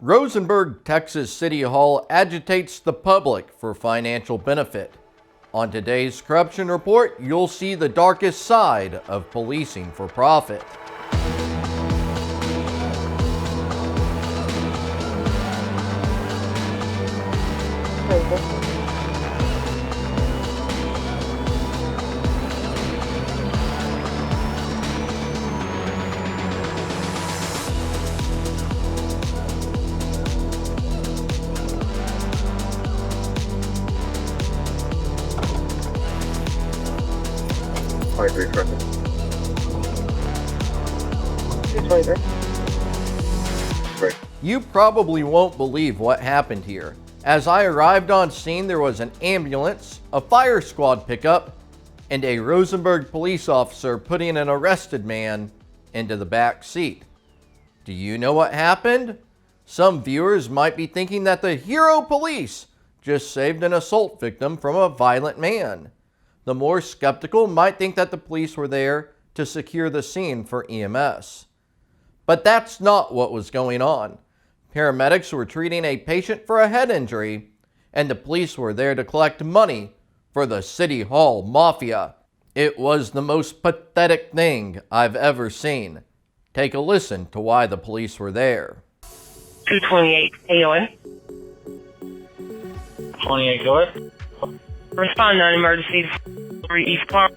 Rosenberg, Texas City Hall agitates the public for financial benefit. On today's Corruption Report, you'll see the darkest side of policing for profit. You probably won't believe what happened here. As I arrived on scene, there was an ambulance, a fire squad pickup, and a Rosenberg police officer putting an arrested man into the back seat. Do you know what happened? Some viewers might be thinking that the hero police just saved an assault victim from a violent man. The more skeptical might think that the police were there to secure the scene for EMS. But that's not what was going on. Paramedics were treating a patient for a head injury, and the police were there to collect money for the City Hall Mafia. It was the most pathetic thing I've ever seen. Take a listen to why the police were there. 228 AON. 28, go ahead. Respond on emergency 3 East Palmer.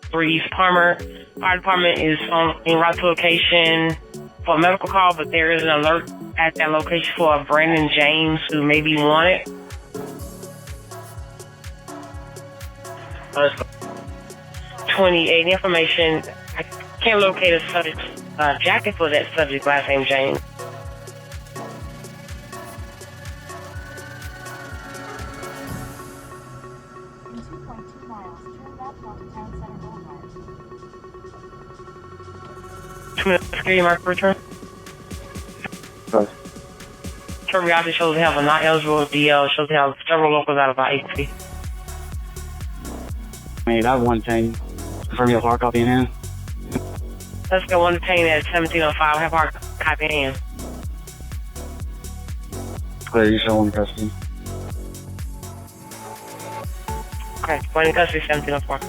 3 East Palmer. Fire department is en route to location for a medical call, but there is an alert at that location for a Brandon James who may be wanted. 28 information. I can't locate a subject's jacket for that subject, last name James. Security mark return. Curiosity shows they have a not eligible DL, shows they have several locals out of about 8 feet. I have one thing. For me, a hard copy in hand. Let's go one detained at 1705. Have hard copy in hand. Clear, you show one in custody. Okay, one in custody, 1704.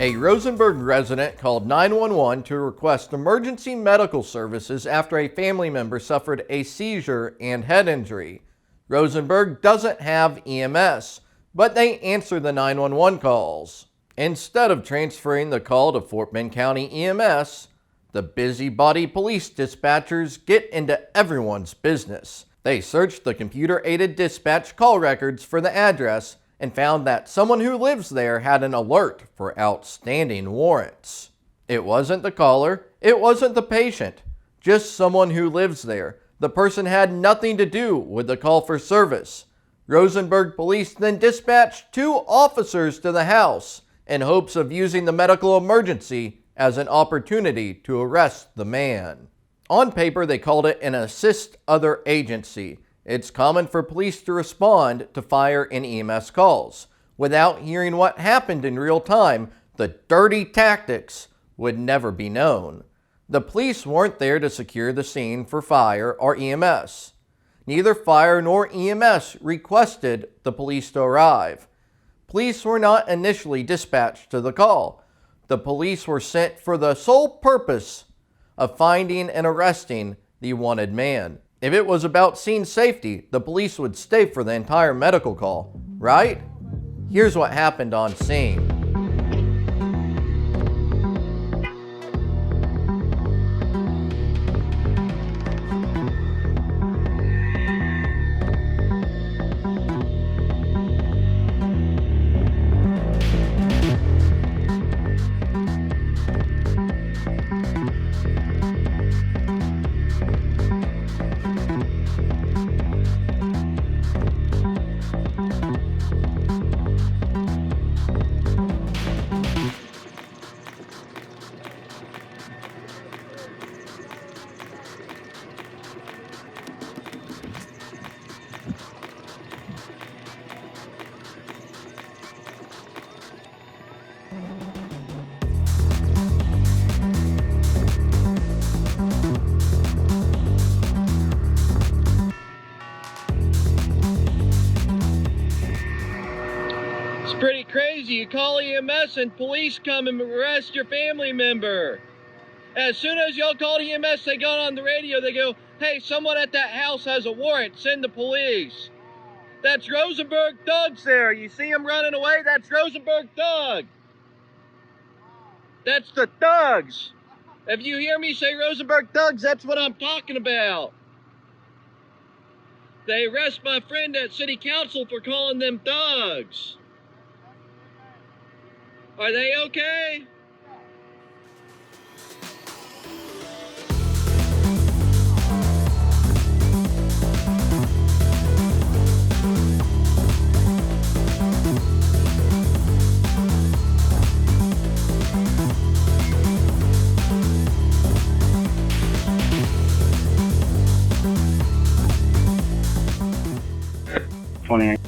A Rosenberg resident called 911 to request emergency medical services after a family member suffered a seizure and head injury. Rosenberg doesn't have EMS, but they answer the 911 calls. Instead of transferring the call to Fort Bend County EMS, the busybody police dispatchers get into everyone's business. They searched the computer-aided dispatch call records for the address and found that someone who lives there had an alert for outstanding warrants. It wasn't the caller, it wasn't the patient, just someone who lives there. The person had nothing to do with the call for service. Rosenberg police then dispatched 2 officers to the house in hopes of using the medical emergency as an opportunity to arrest the man. On paper, they called it an assist other agency. It's common for police to respond to fire and EMS calls. Without hearing what happened in real time, the dirty tactics would never be known. The police weren't there to secure the scene for fire or EMS. Neither fire nor EMS requested the police to arrive. Police were not initially dispatched to the call. The police were sent for the sole purpose of finding and arresting the wanted man. If it was about scene safety, the police would stay for the entire medical call, right? Here's what happened on scene. crazy. You call EMS and police come and arrest your family member. As soon as y'all called EMS, they got on the radio. They go, hey, someone at that house has a warrant. Send the police. That's Rosenberg Doug's there. You see him running away? That's Rosenberg Doug. That's the thugs. If you hear me say Rosenberg thugs, that's what I'm talking about. They arrest my friend at city council for calling them thugs. Are they okay? $28.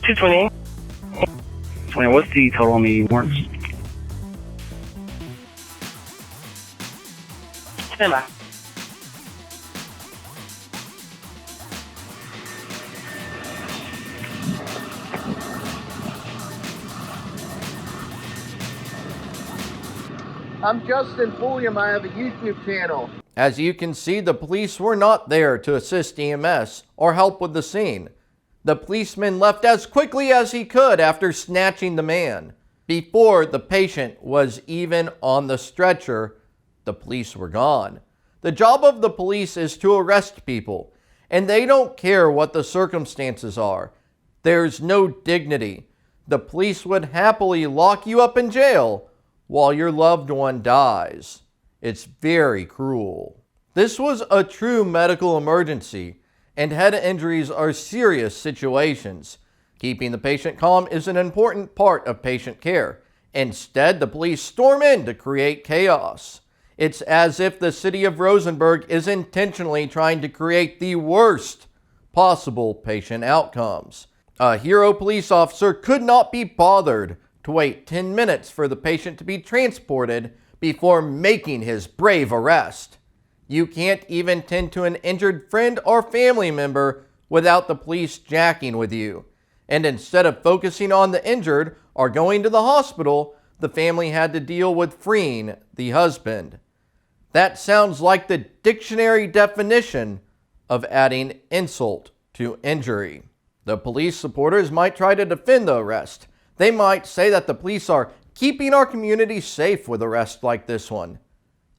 228. 20. What's the total on the warrants? Stand by. I'm Justin Pulliam. I have a YouTube channel. As you can see, the police were not there to assist EMS or help with the scene. The policeman left as quickly as he could after snatching the man. Before the patient was even on the stretcher, the police were gone. The job of the police is to arrest people, and they don't care what the circumstances are. There's no dignity. The police would happily lock you up in jail while your loved one dies. It's very cruel. This was a true medical emergency, and head injuries are serious situations. Keeping the patient calm is an important part of patient care. Instead, the police storm in to create chaos. It's as if the city of Rosenberg is intentionally trying to create the worst possible patient outcomes. A hero police officer could not be bothered to wait 10 minutes for the patient to be transported before making his brave arrest. You can't even tend to an injured friend or family member without the police jacking with you. And instead of focusing on the injured or going to the hospital, the family had to deal with freeing the husband. That sounds like the dictionary definition of adding insult to injury. The police supporters might try to defend the arrest. They might say that the police are keeping our community safe with arrests like this one.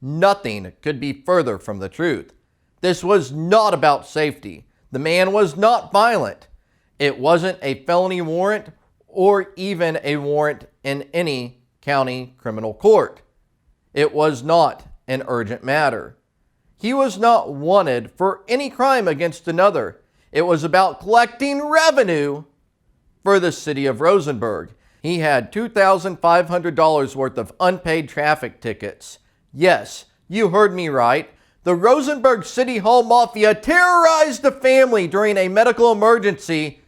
Nothing could be further from the truth. This was not about safety. The man was not violent. It wasn't a felony warrant or even a warrant in any county criminal court. It was not an urgent matter. He was not wanted for any crime against another. It was about collecting revenue for the city of Rosenberg. He had $2,500 worth of unpaid traffic tickets. Yes, you heard me right. The Rosenberg City Hall Mafia terrorized the family during a medical emergency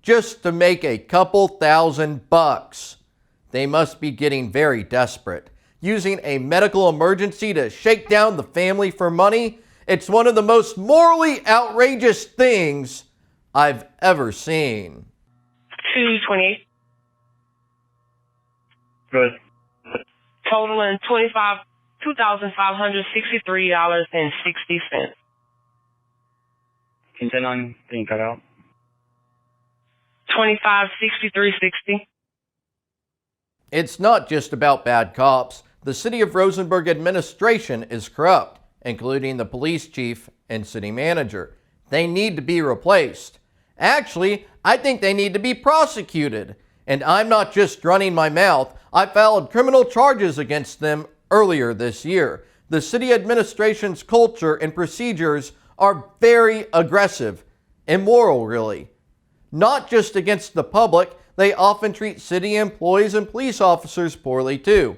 just to make a couple $1,000. They must be getting very desperate. Using a medical emergency to shake down the family for money, it's one of the most morally outrageous things I've ever seen. 228. Good. Totaling $2,563.60. Can 10-9 thing cut out? 2563.60. It's not just about bad cops. The city of Rosenberg administration is corrupt, including the police chief and city manager. They need to be replaced. Actually, I think they need to be prosecuted. And I'm not just running my mouth. I filed criminal charges against them earlier this year. The city administration's culture and procedures are very aggressive, immoral really. Not just against the public, they often treat city employees and police officers poorly too.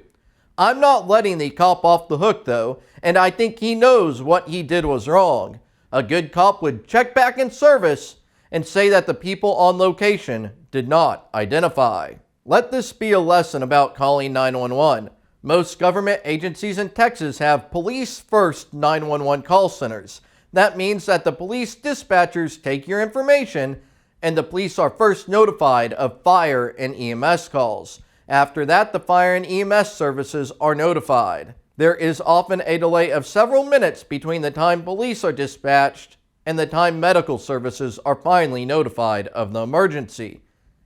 I'm not letting the cop off the hook though, and I think he knows what he did was wrong. A good cop would check back in service and say that the people on location did not identify. Let this be a lesson about calling 911. Most government agencies in Texas have police first 911 call centers. That means that the police dispatchers take your information and the police are first notified of fire and EMS calls. After that, the fire and EMS services are notified. There is often a delay of several minutes between the time police are dispatched and the time medical services are finally notified of the emergency.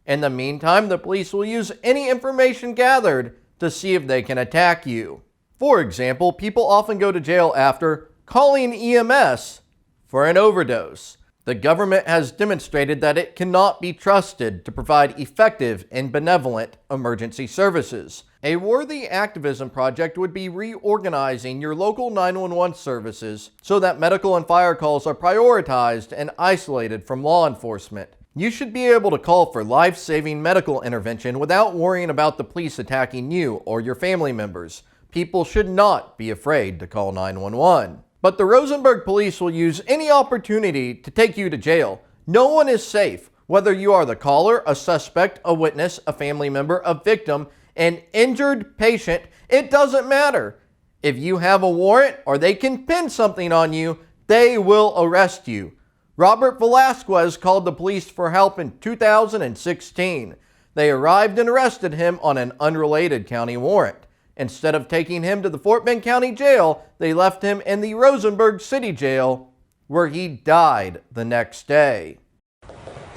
In the meantime, the police will use any information gathered to see if they can attack you. For example, people often go to jail after calling EMS for an overdose. The government has demonstrated that it cannot be trusted to provide effective and benevolent emergency services. A worthy activism project would be reorganizing your local 911 services so that medical and fire calls are prioritized and isolated from law enforcement. You should be able to call for life-saving medical intervention without worrying about the police attacking you or your family members. People should not be afraid to call 911. But the Rosenberg police will use any opportunity to take you to jail. No one is safe, whether you are the caller, a suspect, a witness, a family member, a victim, an injured patient. It doesn't matter. If you have a warrant or they can pin something on you, they will arrest you. Robert Velasquez called the police for help in 2016. They arrived and arrested him on an unrelated county warrant. Instead of taking him to the Fort Bend County Jail, they left him in the Rosenberg City Jail, where he died the next day.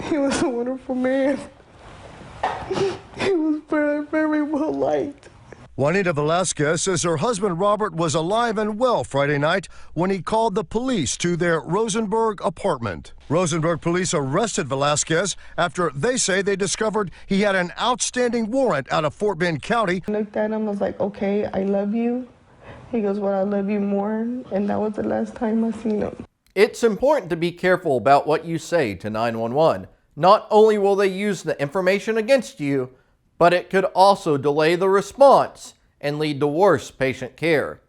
He was a wonderful man. He was very, very well liked. Juanita Velasquez says her husband Robert was alive and well Friday night when he called the police to their Rosenberg apartment. Rosenberg police arrested Velasquez after they say they discovered he had an outstanding warrant out of Fort Bend County. I looked at him, I was like, okay, I love you. He goes, well, I love you more. And that was the last time I seen him. It's important to be careful about what you say to 911. Not only will they use the information against you, but it could also delay the response and lead to worse patient care.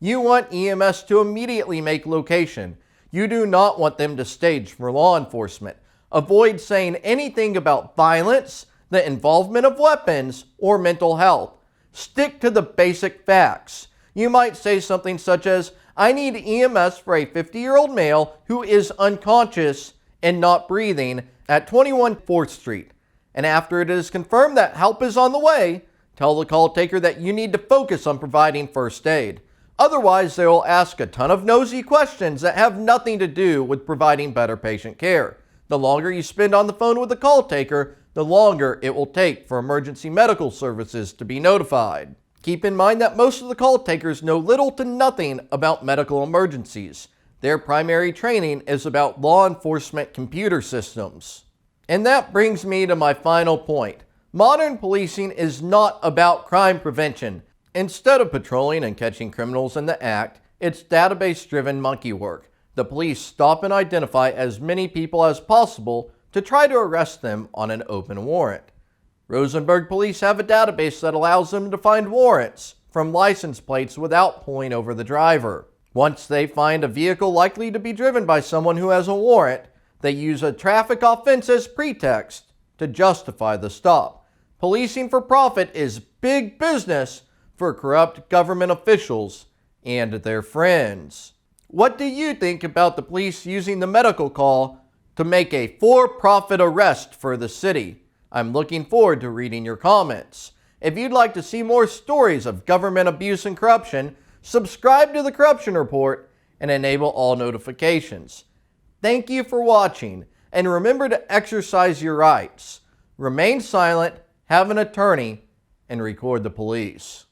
You want EMS to immediately make location. You do not want them to stage for law enforcement. Avoid saying anything about violence, the involvement of weapons, or mental health. Stick to the basic facts. You might say something such as, I need EMS for a 50-year-old male who is unconscious and not breathing at 21 4th Street. And after it is confirmed that help is on the way, tell the call taker that you need to focus on providing first aid. Otherwise, they will ask a ton of nosy questions that have nothing to do with providing better patient care. The longer you spend on the phone with the call taker, the longer it will take for emergency medical services to be notified. Keep in mind that most of the call takers know little to nothing about medical emergencies. Their primary training is about law enforcement computer systems. And that brings me to my final point. Modern policing is not about crime prevention. Instead of patrolling and catching criminals in the act, it's database-driven monkey work. The police stop and identify as many people as possible to try to arrest them on an open warrant. Rosenberg police have a database that allows them to find warrants from license plates without pulling over the driver. Once they find a vehicle likely to be driven by someone who has a warrant, they use a traffic offense as pretext to justify the stop. Policing for profit is big business for corrupt government officials and their friends. What do you think about the police using the medical call to make a for-profit arrest for the city? I'm looking forward to reading your comments. If you'd like to see more stories of government abuse and corruption, subscribe to the Corruption Report and enable all notifications. Thank you for watching, and remember to exercise your rights. Remain silent, have an attorney, and record the police.